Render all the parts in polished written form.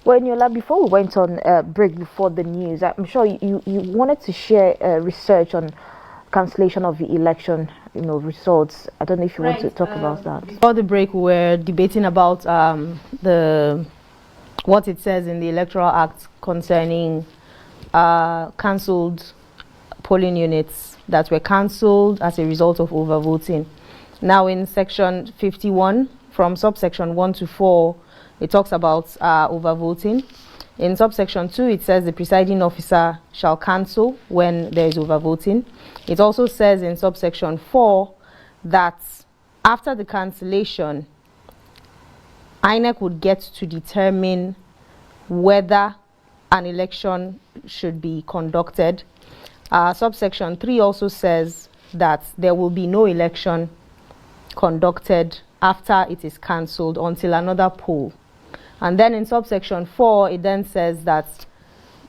Well, Nyola, before we went on break before the news, I'm sure you wanted to share research on cancellation of the election, results. I don't know if you want to talk about that. Before the break, we were debating about what it says in the Electoral Act concerning cancelled polling units that were cancelled as a result of overvoting. Now, in section 51, from subsection 1 to 4, it talks about overvoting. In subsection 2, it says the presiding officer shall cancel when there is overvoting. It also says in subsection 4 that after the cancellation, INEC would get to determine whether an election should be conducted. Subsection 3 also says that there will be no election conducted after it is cancelled until another poll. And then in subsection 4, it then says that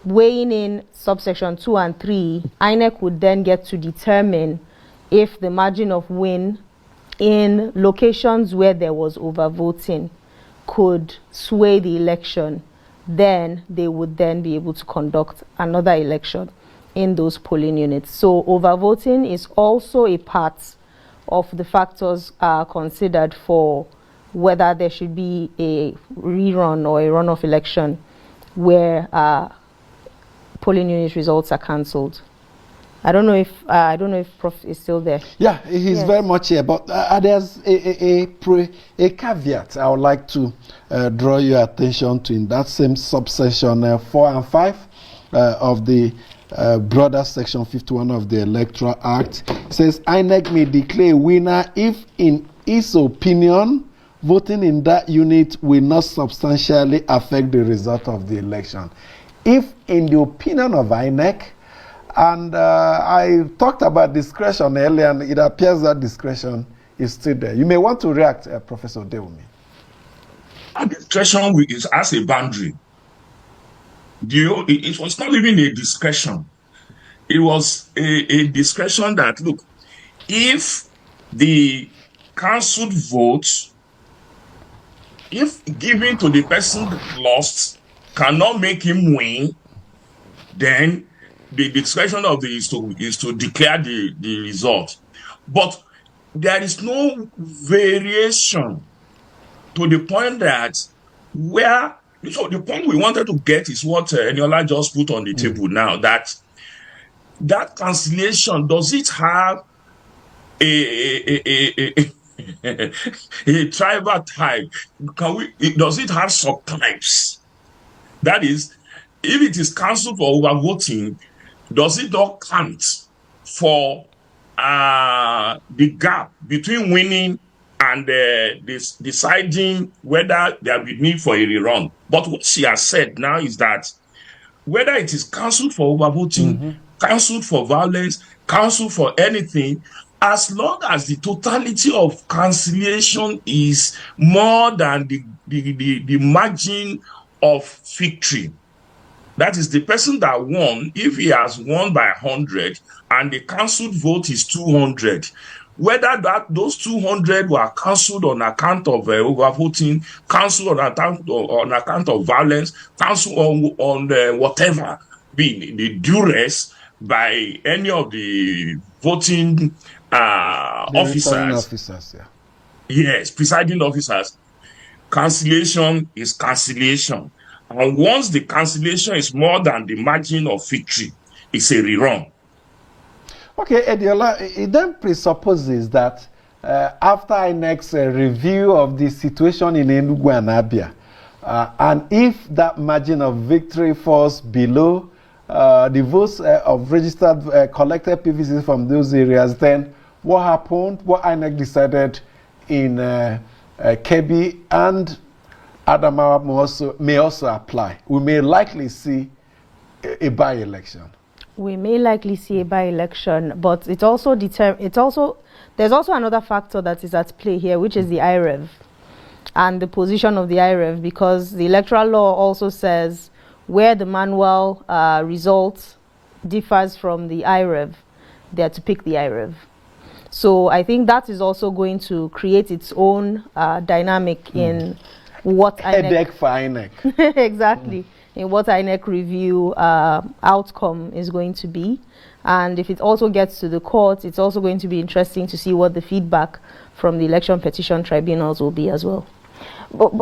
weighing in subsection 2 and 3, INEC would then get to determine if the margin of win in locations where there was overvoting could sway the election. Then they would then be able to conduct another election in those polling units. So overvoting is also a part of the factors considered for whether there should be a rerun or a runoff election where polling unit results are cancelled. I don't know if Prof is still there. Yeah, he's very much here. But there's a caveat I would like to draw your attention to in that same subsection 4 and 5 of the broader section 51 of the Electoral Act. It says INEC may declare a winner if, in its opinion, voting in that unit will not substantially affect the result of the election. If, in the opinion of INEC, and I talked about discretion earlier, and it appears that discretion is still there. You may want to react, Professor Dewumi. Discretion has a boundary. It was not even a discretion. It was a discretion that, look, if the cancelled vote, if given to the person that lost, cannot make him win, then the discretion of is to declare the result. But there is no variation to the point that so the point we wanted to get is what Eniola just put on the table now, that cancellation, does it have a tribal type? Does it have subtypes? That is, if it is cancelled for overvoting, does it not count for the gap between winning and deciding whether there will be need for a rerun? But what she has said now is that whether it is cancelled for overvoting, cancelled for violence, cancelled for anything, as long as the totality of cancellation is more than the margin of victory, that is, the person that won, if he has won by 100 and the cancelled vote is 200, whether those 200 were cancelled on account of overvoting, cancelled on account of violence, cancelled on whatever, being the duress by any of the voting officers. Yeah. Yes, presiding officers. Cancellation is cancellation. And once the cancellation is more than the margin of victory, it's a rerun. Okay, Ediola, it then presupposes that after INEC's review of the situation in Enugu and Abia, and if that margin of victory falls below the votes of registered collected PVCs from those areas, then what happened, what INEC decided in Kebbi and Adamawa may also apply. We may likely see a by-election. We may likely see a by-election, but there's also another factor that is at play here, which is the IREV and the position of the IREV, because the electoral law also says where the manual result differs from the IREV, they are to pick the IREV. So I think that is also going to create its own dynamic in what headache for INEC. exactly, in what INEC review outcome is going to be. And if it also gets to the court, it's also going to be interesting to see what the feedback from the election petition tribunals will be as well. But